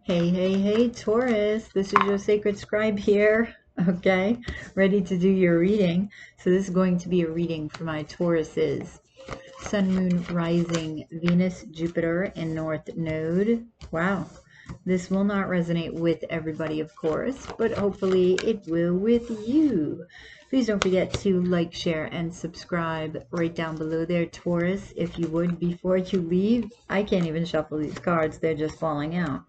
Hey, hey, hey, Taurus. This is your sacred scribe here. Okay, ready to do your reading. So this is going to be a reading for my Tauruses. Sun, Moon, Rising, Venus, Jupiter, and North Node. Wow. This will not resonate with everybody, of course, but hopefully it will with you. Please don't forget to like, share, and subscribe right down below there, Taurus, if you would, before you leave. I can't even shuffle these cards. They're just falling out.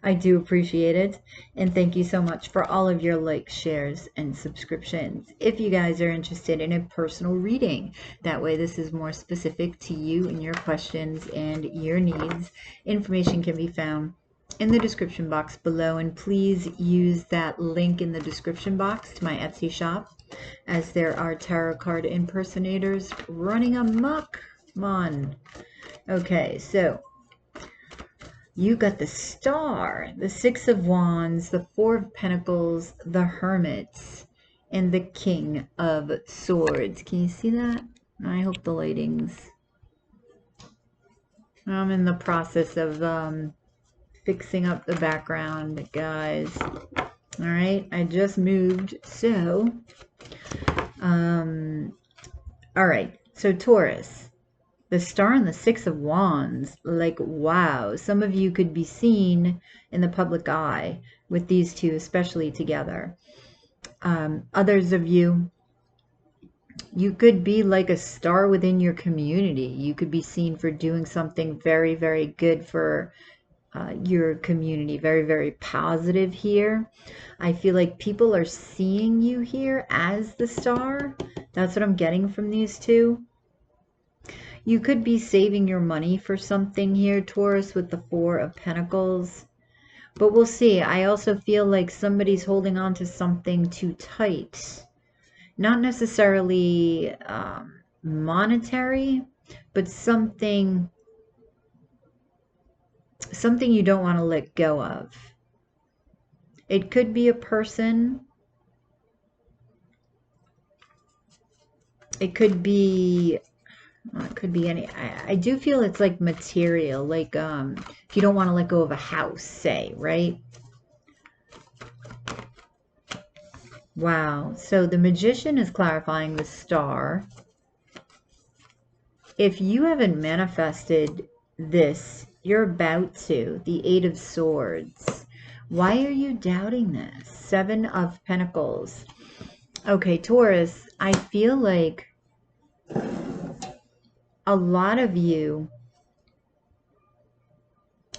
I do appreciate it, and thank you so much for all of your likes, shares, and subscriptions. If you guys are interested in a personal reading, that way this is more specific to you and your questions and your needs, information can be found in the description box below, and please use that link in the description box to my Etsy shop, as there are tarot card impersonators running amok. Come on. Okay, so you got the Star, the Six of Wands, the Four of Pentacles, the Hermit, and the King of Swords. Can you see that? I hope the lighting's... I'm in the process of fixing up the background, guys. All right, I just moved, so... all right, so Taurus. The Star and the Six of Wands, like, wow. Some of you could be seen in the public eye with these two, especially together. Others of you, you could be like a star within your community. You could be seen for doing something very, very good for your community. Very, very positive here. I feel like people are seeing you here as the star. That's what I'm getting from these two. You could be saving your money for something here, Taurus, with the Four of Pentacles. But we'll see. I also feel like somebody's holding on to something too tight. Not necessarily monetary, but something you don't want to let go of. It could be a person. It could be... it could be any... I do feel it's like material, like if you don't want to let go of a house, say, right? Wow. So the Magician is clarifying the Star. If you haven't manifested this, you're about to. The Eight of Swords. Why are you doubting this? Seven of Pentacles. Okay, Taurus, I feel like a lot of you,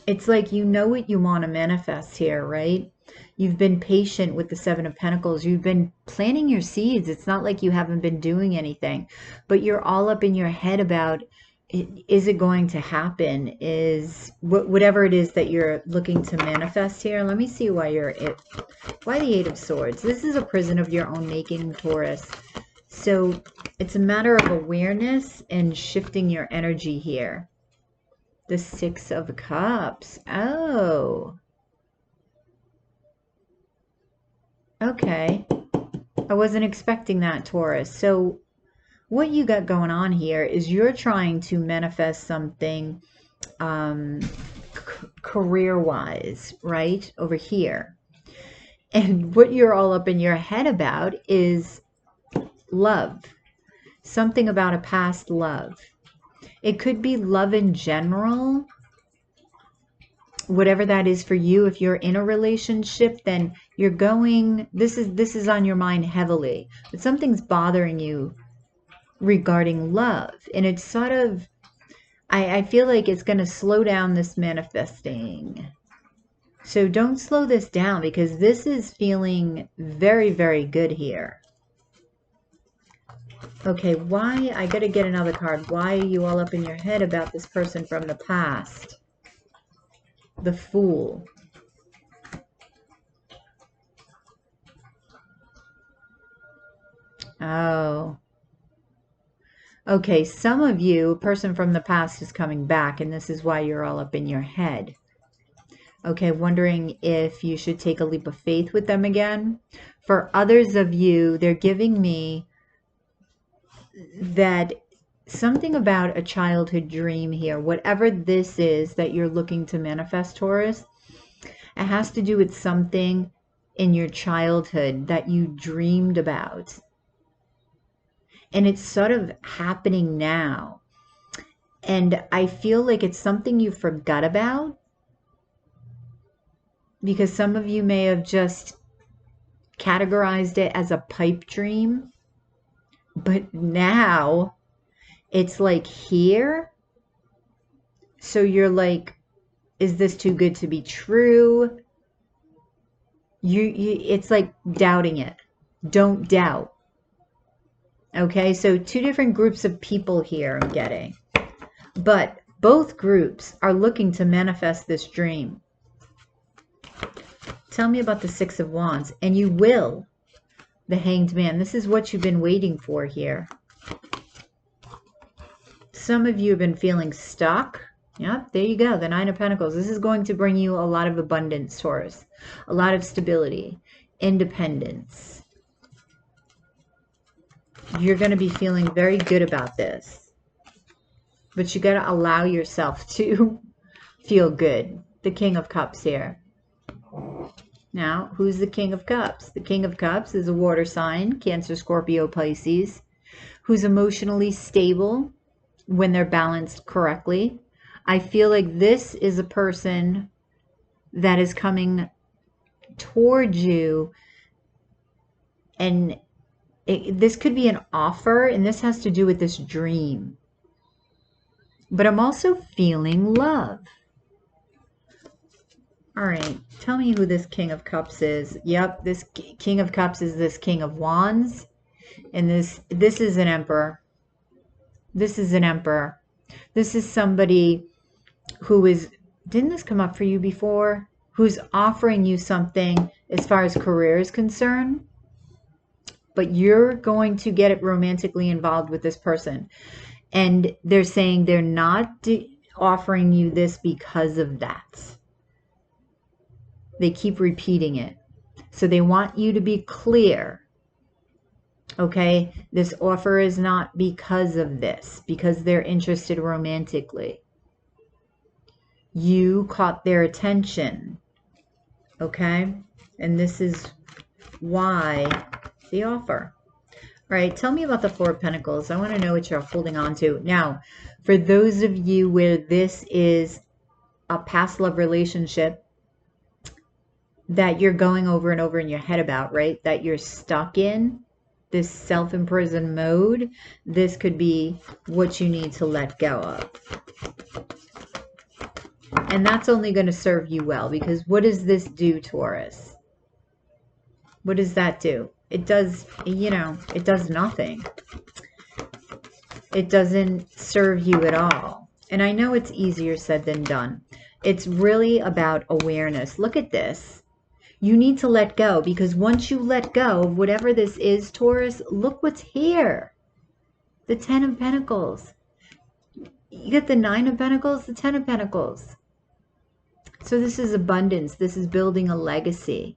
it's like you know what you want to manifest here, right? You've been patient with the Seven of Pentacles. You've been planting your seeds. It's not like you haven't been doing anything, but you're all up in your head about, is it going to happen? Is whatever it is that you're looking to manifest here. Let me see why why the Eight of Swords. This is a prison of your own making, Taurus. So it's a matter of awareness and shifting your energy here. The Six of Cups. Oh. Okay. I wasn't expecting that, Taurus. So what you got going on here is you're trying to manifest something career-wise, right? Over here. And what you're all up in your head about is love. Something about a past love. It could be love in general. Whatever that is for you. If you're in a relationship, then you're going, this is on your mind heavily. But something's bothering you regarding love. And it's sort of, I feel like it's going to slow down this manifesting. So don't slow this down, because this is feeling very, very good here. Okay, why? I got to get another card. Why are you all up in your head about this person from the past? The Fool. Oh. Okay, some of you, a person from the past is coming back, and this is why you're all up in your head. Okay, wondering if you should take a leap of faith with them again. For others of you, they're giving me that something about a childhood dream here. Whatever this is that you're looking to manifest, Taurus, It has to do with something in your childhood that you dreamed about. And it's sort of happening now. And I feel like it's something you forgot about, because some of you may have just categorized it as a pipe dream. But now it's like here. So you're like, is this too good to be true? It's like doubting it. Don't doubt. Okay, so two different groups of people here I'm getting. But both groups are looking to manifest this dream. Tell me about the Six of Wands. And you will. The Hanged Man. This is what you've been waiting for here. Some of you have been feeling stuck. Yep, there you go. The Nine of Pentacles. This is going to bring you a lot of abundance, Taurus. A lot of stability. Independence. You're going to be feeling very good about this. But you got to allow yourself to feel good. The King of Cups here. Now, who's the King of Cups? The King of Cups is a water sign, Cancer, Scorpio, Pisces, who's emotionally stable when they're balanced correctly. I feel like this is a person that is coming towards you, and this could be an offer, and this has to do with this dream. But I'm also feeling love. All right, tell me who this King of Cups is. Yep, this King of Cups is this King of Wands. And this is an Emperor. This is an Emperor. This is somebody who is, didn't this come up for you before? Who's offering you something as far as career is concerned. But you're going to get it romantically involved with this person. And they're saying they're not offering you this because of that. They keep repeating it. So they want you to be clear. Okay? This offer is not because of this. Because they're interested romantically. You caught their attention. Okay? And this is why the offer. All right, tell me about the Four of Pentacles. I want to know what you're holding on to. Now, for those of you where this is a past love relationship that you're going over and over in your head about, right? That you're stuck in this self-imprisoned mode. This could be what you need to let go of. And that's only going to serve you well, because what does this do, Taurus? What does that do? It does, you know, it does nothing. It doesn't serve you at all. And I know it's easier said than done. It's really about awareness. Look at this. You need to let go, because once you let go of whatever this is, Taurus, look what's here. The Ten of Pentacles. You get the Nine of Pentacles, the Ten of Pentacles. So this is abundance. This is building a legacy.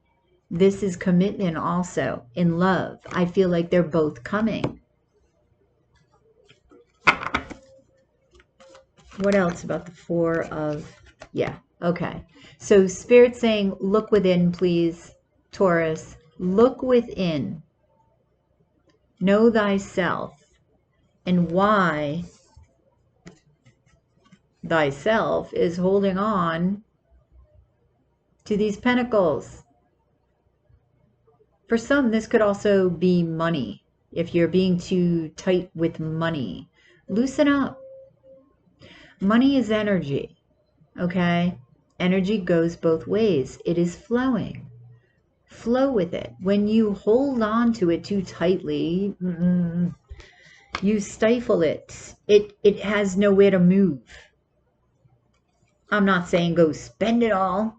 This is commitment also in love. I feel like they're both coming. What else about the Four of... Yeah, okay. So Spirit saying, look within, please, Taurus. Look within. Know thyself. And why thyself is holding on to these pentacles. For some, this could also be money. If you're being too tight with money, loosen up. Money is energy, okay? Energy goes both ways. It is flowing. Flow with it. When you hold on to it too tightly, you stifle it. It has nowhere to move. I'm not saying go spend it all.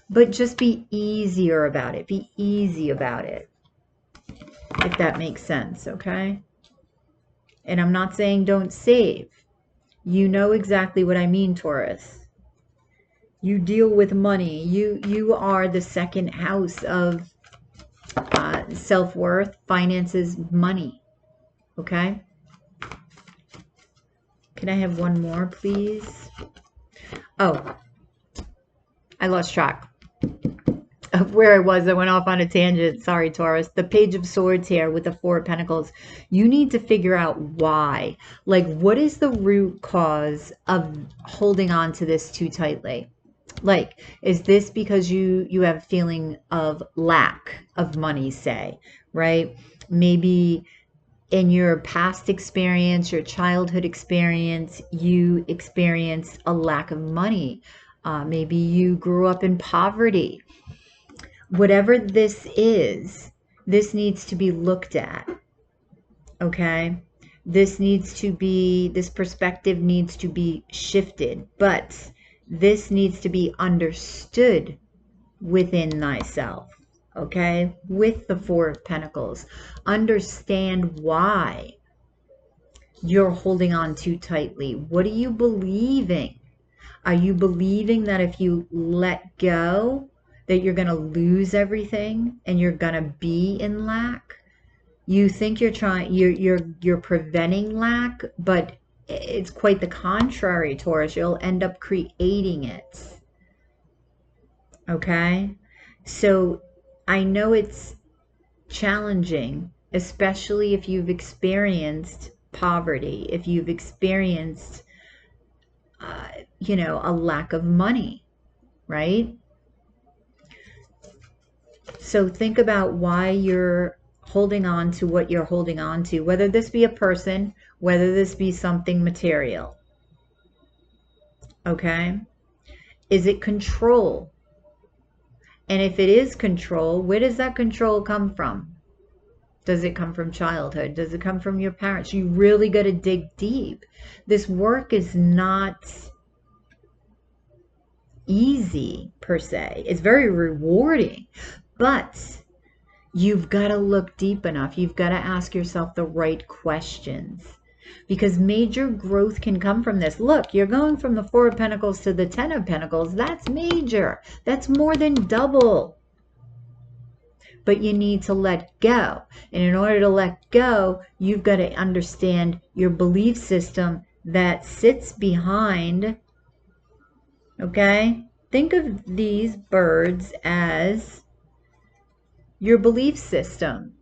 But just be easier about it. Be easy about it. If that makes sense, okay? And I'm not saying don't save. You know exactly what I mean, Taurus. You deal with money. You are the second house of self-worth, finances, money. Okay? Can I have one more, please? Oh. I lost track of where I was. I went off on a tangent. Sorry, Taurus. The Page of Swords here with the Four of Pentacles. You need to figure out why. Like, what is the root cause of holding on to this too tightly? Like, is this because you have a feeling of lack of money, say, right? Maybe in your past experience, your childhood experience, you experienced a lack of money. Maybe you grew up in poverty. Whatever this is, this needs to be looked at, okay? This perspective needs to be shifted, but this needs to be understood within thyself, okay? With the Four of Pentacles, understand why you're holding on too tightly. What are you believing? Are you believing that if you let go, that you're going to lose everything and you're going to be in lack? You think you're preventing lack, but it's quite the contrary, Taurus. You'll end up creating it. Okay? So I know it's challenging, especially if you've experienced poverty, if you've experienced, a lack of money, right? So think about why you're holding on to what you're holding on to, whether this be a person, whether this be something material. Okay? Is it control? And if it is control, where does that control come from? Does it come from childhood? Does it come from your parents? You really got to dig deep. This work is not easy per se. It's very rewarding, but you've got to look deep enough. You've got to ask yourself the right questions, because major growth can come from this. Look, you're going from the Four of Pentacles to the Ten of Pentacles. That's major. That's more than double. But you need to let go. And in order to let go, you've got to understand your belief system that sits behind. Okay? Think of these birds as your belief system.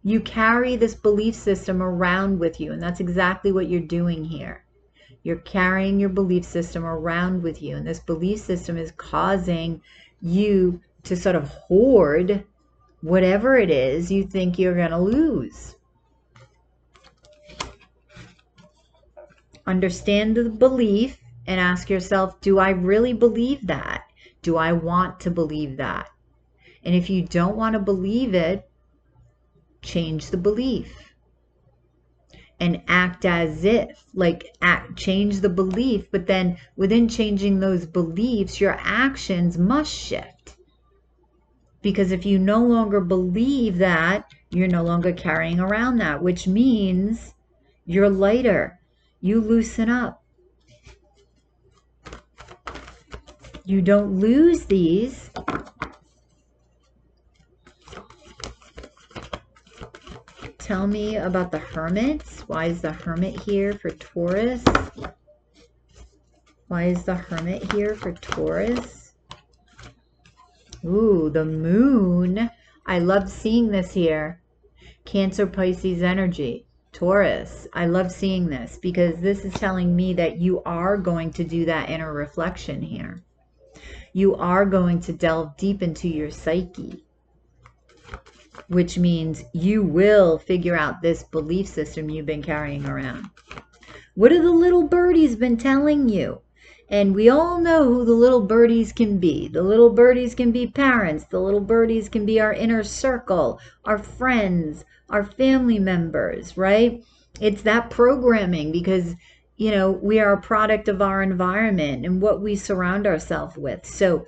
You carry this belief system around with you, and that's exactly what you're doing here. You're carrying your belief system around with you, and this belief system is causing you to sort of hoard whatever it is you think you're going to lose. Understand the belief and ask yourself, do I really believe that? Do I want to believe that? And if you don't want to believe it, change the belief and act as if, change the belief, but then within changing those beliefs, your actions must shift. Because if you no longer believe that, you're no longer carrying around that, which means you're lighter. You loosen up. You don't lose these. Tell me about the Hermit. Why is the Hermit here for Taurus? Why is the Hermit here for Taurus? Ooh, the Moon. I love seeing this here. Cancer, Pisces energy. Taurus. I love seeing this because this is telling me that you are going to do that inner reflection here. You are going to delve deep into your psyche, which means you will figure out this belief system you've been carrying around. What have the little birdies been telling you? And we all know who the little birdies can be. The little birdies can be parents. The little birdies can be our inner circle, our friends, our family members, right? It's that programming because, we are a product of our environment and what we surround ourselves with. So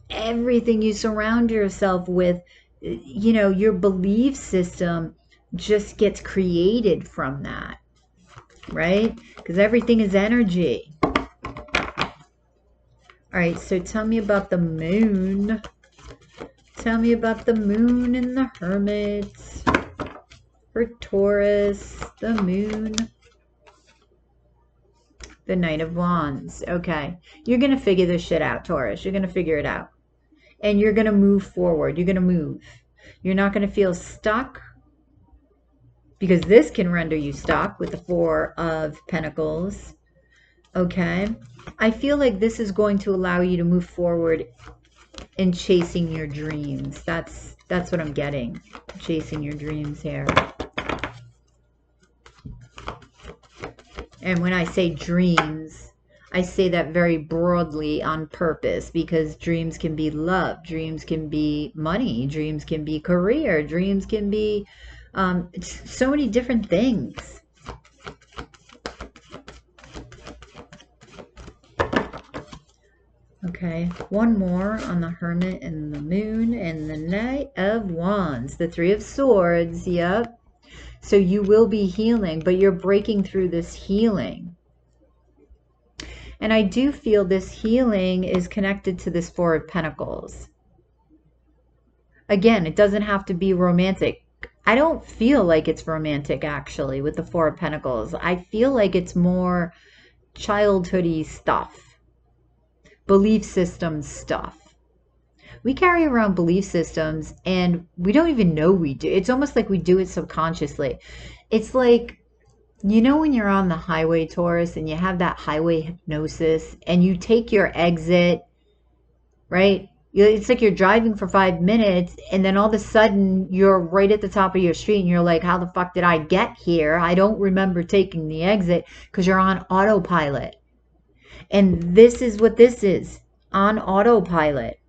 everything you surround yourself with, your belief system just gets created from that, right? Because everything is energy. All right, so tell me about the Moon. Tell me about the Moon and the Hermit. For Taurus, the Moon. The Knight of Wands. Okay. You're going to figure this shit out, Taurus. You're going to figure it out. And you're going to move forward. You're going to move. You're not going to feel stuck, because this can render you stuck with the Four of Pentacles. Okay. I feel like this is going to allow you to move forward in chasing your dreams. That's what I'm getting. Chasing your dreams here. And when I say dreams, I say that very broadly on purpose, because dreams can be love, dreams can be money, dreams can be career, dreams can be so many different things. Okay, one more on the Hermit and the Moon and the Knight of Wands, the Three of Swords. Yep. So you will be healing, but you're breaking through this healing. And I do feel this healing is connected to this Four of Pentacles. Again, it doesn't have to be romantic. I don't feel like it's romantic, actually, with the Four of Pentacles. I feel like it's more childhoody stuff. Belief system stuff. We carry around belief systems and we don't even know we do. It's almost like we do it subconsciously. It's like, you know, when you're on the highway, Taurus, and you have that highway hypnosis and you take your exit, right? It's like you're driving for 5 minutes and then all of a sudden you're right at the top of your street and you're like, how the fuck did I get here? I don't remember taking the exit, because you're on autopilot. And this is what this is, on autopilot.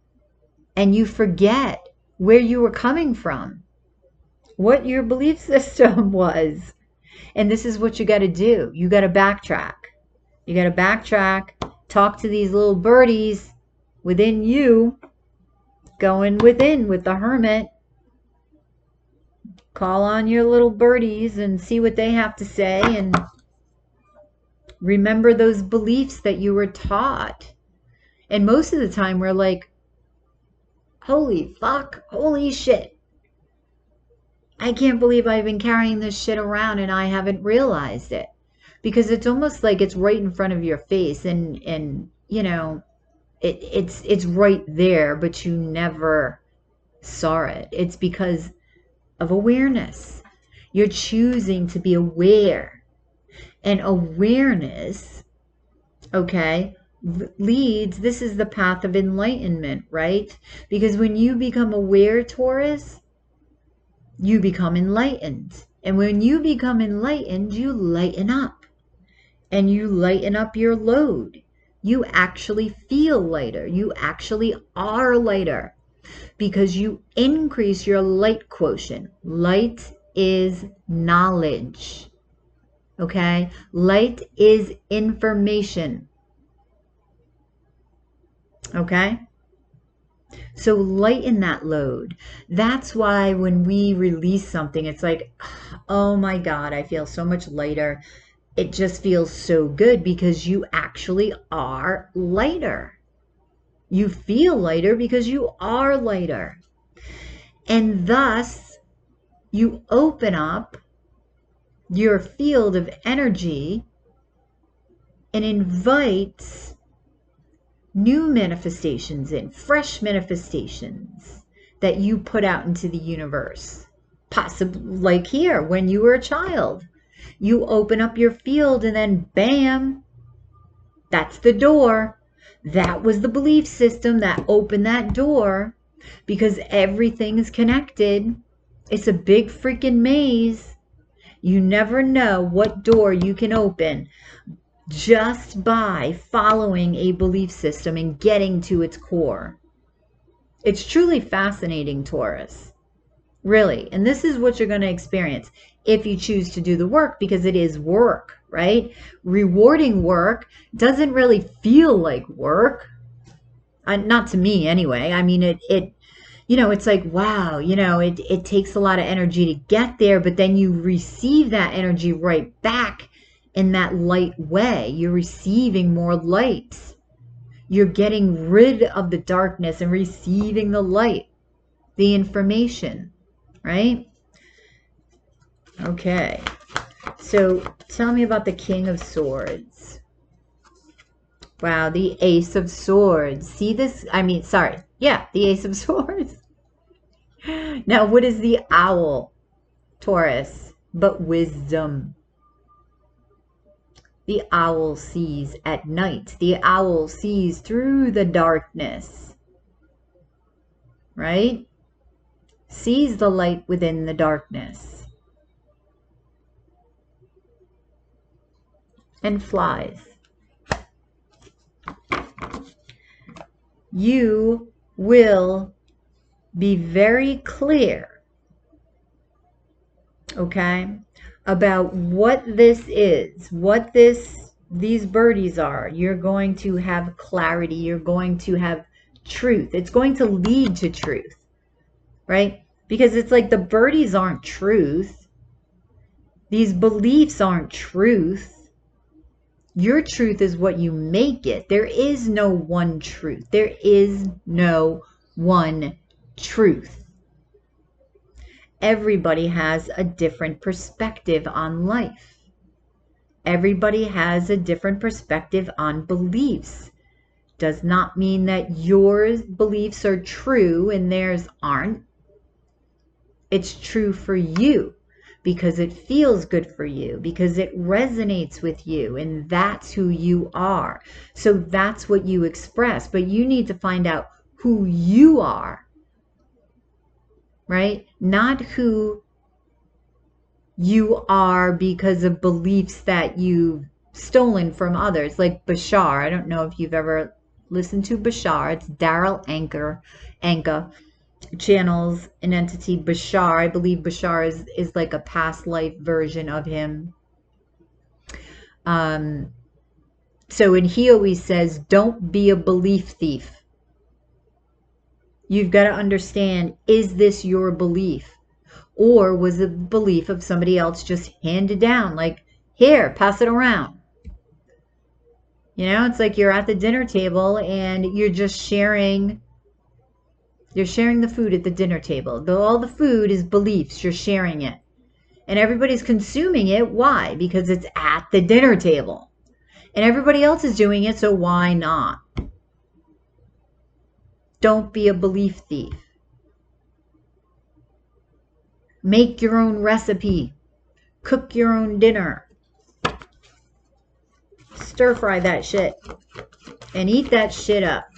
And you forget where you were coming from, what your belief system was. And this is what you got to do. You got to backtrack. You got to backtrack, talk to these little birdies within you, going within with the Hermit. Call on your little birdies and see what they have to say, and remember those beliefs that you were taught. And most of the time we're like, holy fuck, holy shit, I can't believe I've been carrying this shit around and I haven't realized it. Because it's almost like it's right in front of your face, and you know, it's right there, but you never saw it. It's because of awareness. You're choosing to be aware. And awareness, okay, leads, this is the path of enlightenment, right? Because when you become aware, Taurus, you become enlightened. And when you become enlightened, you lighten up. And you lighten up your load. You actually feel lighter. You actually are lighter. Because you increase your light quotient. Light is knowledge. Okay? Light is information. Okay? So lighten that load. That's why when we release something, it's like, oh my God, I feel so much lighter. It just feels so good, because you actually are lighter. You feel lighter because you are lighter. And thus, you open up your field of energy and invite new manifestations in, fresh manifestations that you put out into the universe. Possibly like here, when you were a child. You open up your field and then bam, that's the door. That was the belief system that opened that door, because everything is connected. It's a big freaking maze. You never know what door you can open just by following a belief system and getting to its core. It's truly fascinating, Taurus. Really. And this is what you're going to experience if you choose to do the work, because it is work, right? Rewarding work doesn't really feel like work. Not to me anyway. I mean, it you know, it's like, wow, you know, it takes a lot of energy to get there, but then you receive that energy right back in that light way. You're receiving more light. You're getting rid of the darkness and receiving the light, the information, right? Okay. So tell me about the King of Swords. Wow, the Ace of Swords. See this? I mean, sorry. Yeah, the Ace of Swords. Now, what is the owl, Taurus? But wisdom. The owl sees at night. The owl sees through the darkness. Right? Sees the light within the darkness. And flies. You will be very clear, okay, about what this is, what these birdies are. You're going to have clarity. You're going to have truth. It's going to lead to truth, right? Because it's like the birdies aren't truth. These beliefs aren't truth. Your truth is what you make it. There is no one truth. There is no one truth. Everybody has a different perspective on life. Everybody has a different perspective on beliefs. Does not mean that your beliefs are true and theirs aren't. It's true for you because it feels good for you, because it resonates with you, and that's who you are. So that's what you express, but you need to find out who you are, right? Not who you are because of beliefs that you've stolen from others, like Bashar. I don't know if you've ever listened to Bashar. It's Daryl Anka channels an entity, Bashar. I believe Bashar is like a past life version of him. So, and he always says, don't be a belief thief. You've got to understand, is this your belief? Or was the belief of somebody else just handed down? Like, here, pass it around. You know, it's like you're at the dinner table and you're just sharing. You're sharing the food at the dinner table. All the food is beliefs. You're sharing it. And everybody's consuming it. Why? Because it's at the dinner table. And everybody else is doing it, so why not? Don't be a belief thief. Make your own recipe. Cook your own dinner. Stir fry that shit. And eat that shit up.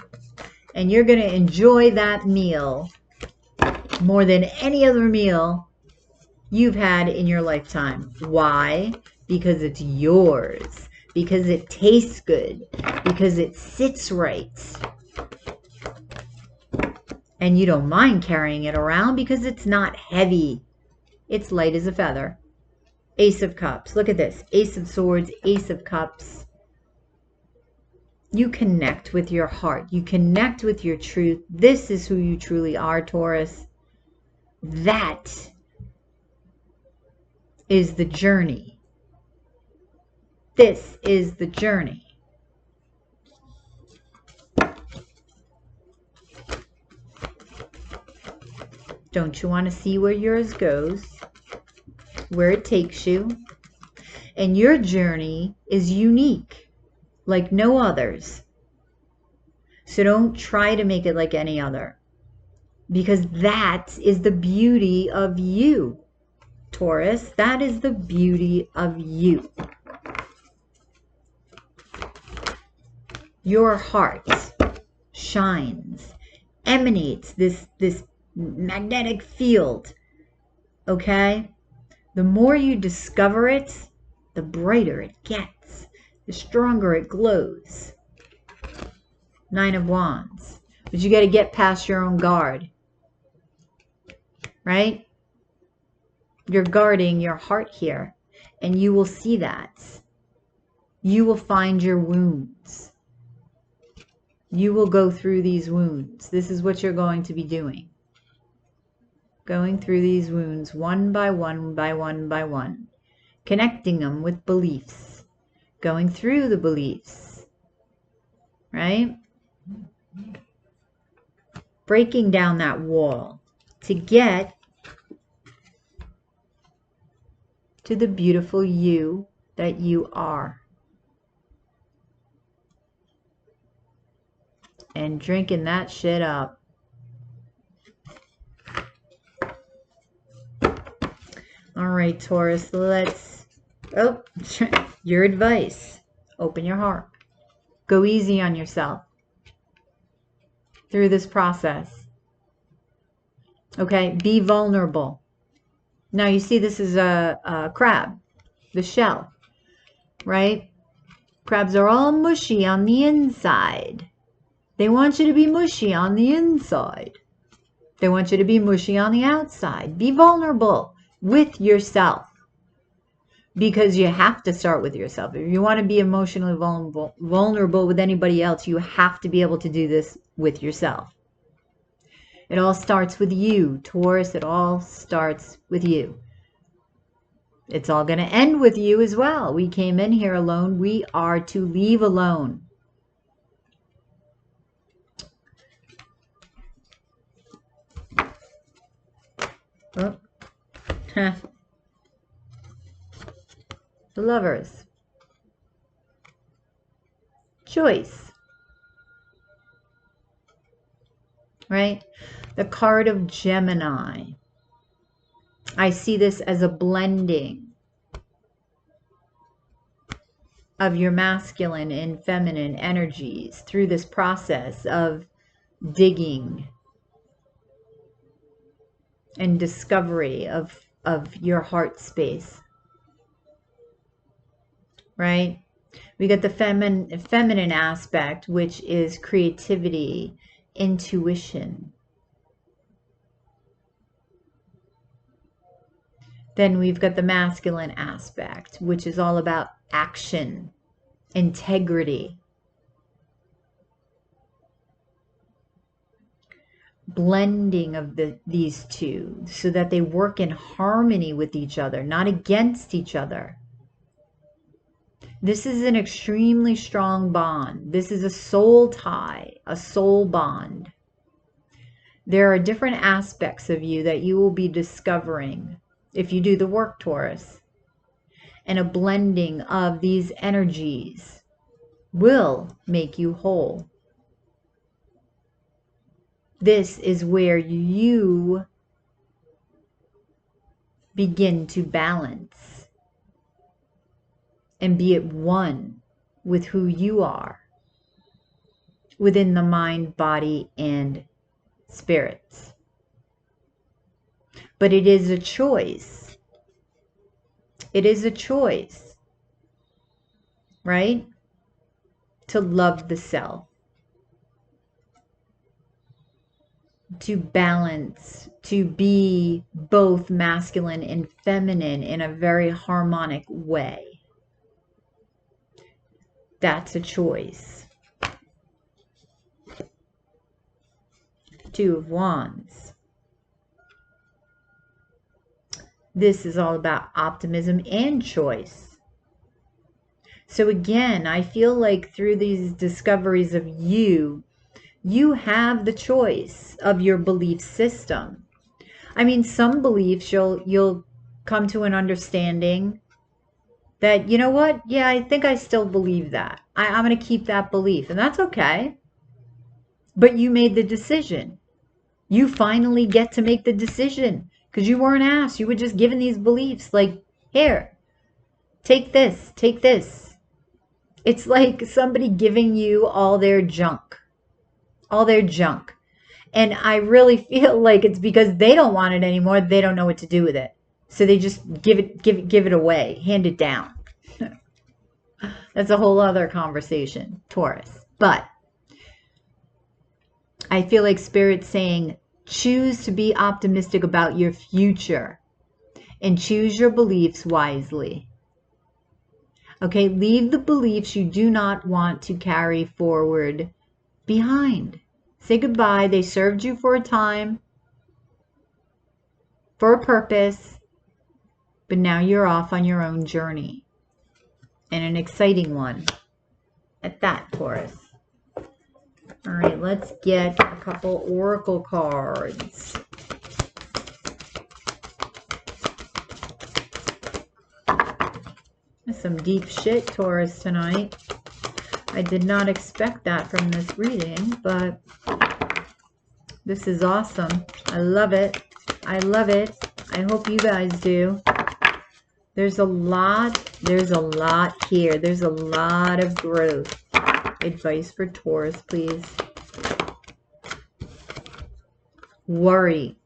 And you're going to enjoy that meal more than any other meal you've had in your lifetime. Why? Because it's yours. Because it tastes good. Because it sits right. And you don't mind carrying it around because it's not heavy. It's light as a feather. Ace of Cups. Look at this. Ace of Swords, Ace of Cups. You connect with your heart. You connect with your truth. This is who you truly are, Taurus. That is the journey. This is the journey. Don't you want to see where yours goes? Where it takes you? And your journey is unique, like no others. So don't try to make it like any other. Because that is the beauty of you, Taurus. That is the beauty of you. Your heart shines, emanates this magnetic field, okay? The more you discover it, the brighter it gets, the stronger it glows. Nine of Wands. But you got to get past your own guard, right? You're guarding your heart here, and you will see that. You will find your wounds. You will go through these wounds. This is what you're going to be doing. Going through these wounds one by one by one by one. Connecting them with beliefs. Going through the beliefs. Right? Breaking down that wall to get to the beautiful you that you are. and drinking that shit up. All right, Taurus, let's, oh, your advice. Open your heart. Go easy on yourself through this process. Okay, be vulnerable. Now you see this is a crab, the shell, right? Crabs are all mushy on the inside. They want you to be mushy on the inside. They want you to be mushy on the outside. Be vulnerable with yourself, because you have to start with yourself. If you want to be emotionally vulnerable with anybody else, you have to be able to do this with yourself. It all starts with you, Taurus. It all starts with you. It's all going to end with you as well. We came in here alone. We are to leave alone. Oh. The Lovers. Choice. Right? The card of Gemini. I see this as a blending of your masculine and feminine energies through this process of digging and discovery of your heart space. Right? We got the feminine aspect, which is creativity, intuition. Then we've got the masculine aspect, which is all about action, integrity, blending of these two so that they work in harmony with each other, not against each other. This is an extremely strong bond. This is a soul tie, a soul bond. There are different aspects of you that you will be discovering if you do the work, Taurus. And a blending of these energies will make you whole. This is where you begin to balance and be at one with who you are within the mind, body, and spirits. But it is a choice. It is a choice, right? To love the self. To balance, to be both masculine and feminine in a very harmonic way. That's a choice. Two of Wands. This is all about optimism and choice. So again, I feel like through these discoveries of you, you have the choice of your belief system. I mean, some beliefs you'll come to an understanding that, you know what? Yeah, I think I still believe that. I'm going to keep that belief, and that's okay. But you made the decision. You finally get to make the decision because you weren't asked. You were just given these beliefs like, here, take this, take this. It's like somebody giving you all their junk. All their junk. And I really feel like it's because they don't want it anymore. They don't know what to do with it. So they just give it away, hand it down. That's a whole other conversation, Taurus. But I feel like Spirit's saying, choose to be optimistic about your future and choose your beliefs wisely. Okay, leave the beliefs you do not want to carry forward behind. Say goodbye. They served you for a time, for a purpose, but now you're off on your own journey, and an exciting one at that, Taurus. All right, let's get a couple oracle cards. Some deep shit, Taurus, tonight. I did not expect that from this reading, but this is awesome. I love it. I love it. I hope you guys do. There's a lot here. There's a lot of growth. Advice for Taurus, please. Worry.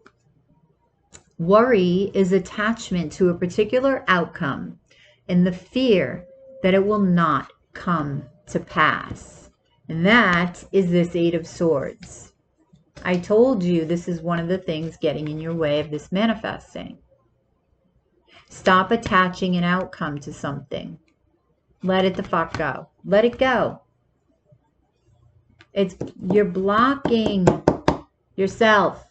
Worry is attachment to a particular outcome and the fear that it will not come to pass. And that is this Eight of Swords. I told you this is one of the things getting in your way of this manifesting. Stop attaching an outcome to something. Let it the fuck go. Let it go. You're blocking yourself.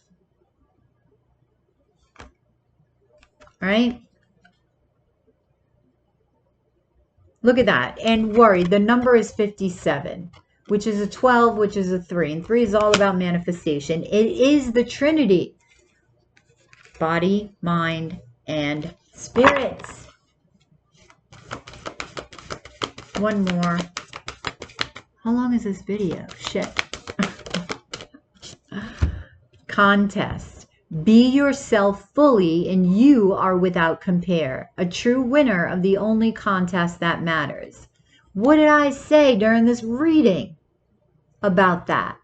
Right? Look at that. And worry. The number is 57, which is a 12, which is a 3. And 3 is all about manifestation. It is the Trinity. Body, mind, and spirits. One more. How long is this video? Shit. Contest. Be yourself fully and you are without compare. A true winner of the only contest that matters. What did I say during this reading about that?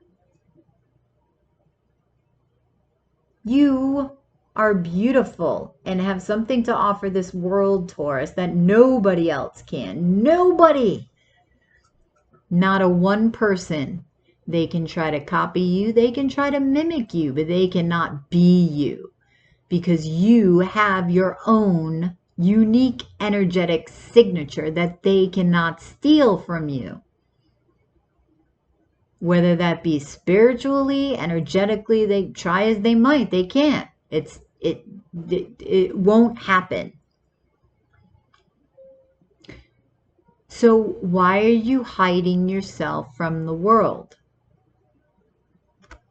You are beautiful and have something to offer this world, Taurus, that nobody else can. Nobody. Not a one person. They can try to copy you. They can try to mimic you, but they cannot be you because you have your own unique energetic signature that they cannot steal from you. Whether that be spiritually, energetically, they try as they might, they can't. It won't happen. So why are you hiding yourself from the world?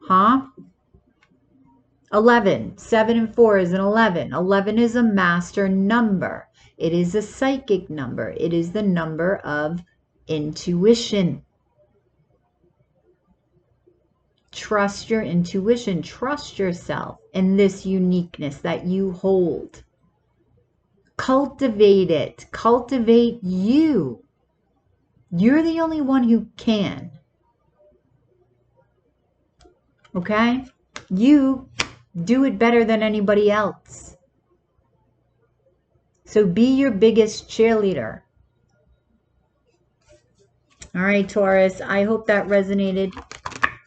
Huh? 11. 7 and 4 is an 11. 11 is a master number. It is a psychic number. It is the number of intuition. Trust your intuition. Trust yourself and this uniqueness that you hold. Cultivate it. Cultivate you. You're the only one who can. Okay? You do it better than anybody else. So be your biggest cheerleader. All right, Taurus. I hope that resonated.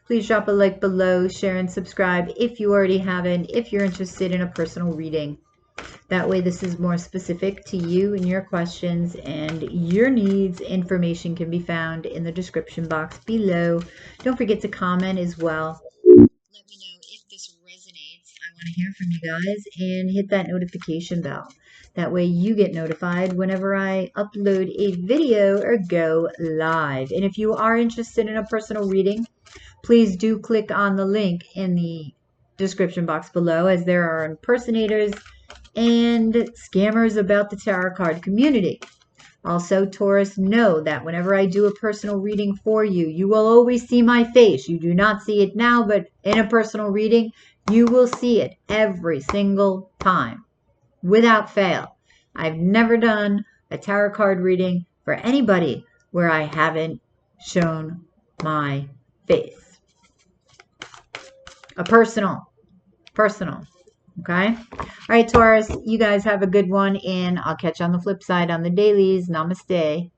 Please drop a like below, share and subscribe if you already haven't, if you're interested in a personal reading. That way this is more specific to you and your questions and your needs. Information can be found in the description box below. Don't forget to comment as well. Let me know if this resonates. I want to hear from you guys and hit that notification bell. That way you get notified whenever I upload a video or go live. And if you are interested in a personal reading, please do click on the link in the description box below, as there are impersonators and scammers about the tarot card community. Also, Taurus, know that whenever I do a personal reading for you, you will always see my face. You do not see it now, but in a personal reading, you will see it every single time, without fail. I've never done a tarot card reading for anybody where I haven't shown my face. A personal. Okay? All right, Taurus, you guys have a good one, and I'll catch you on the flip side on the dailies. Namaste.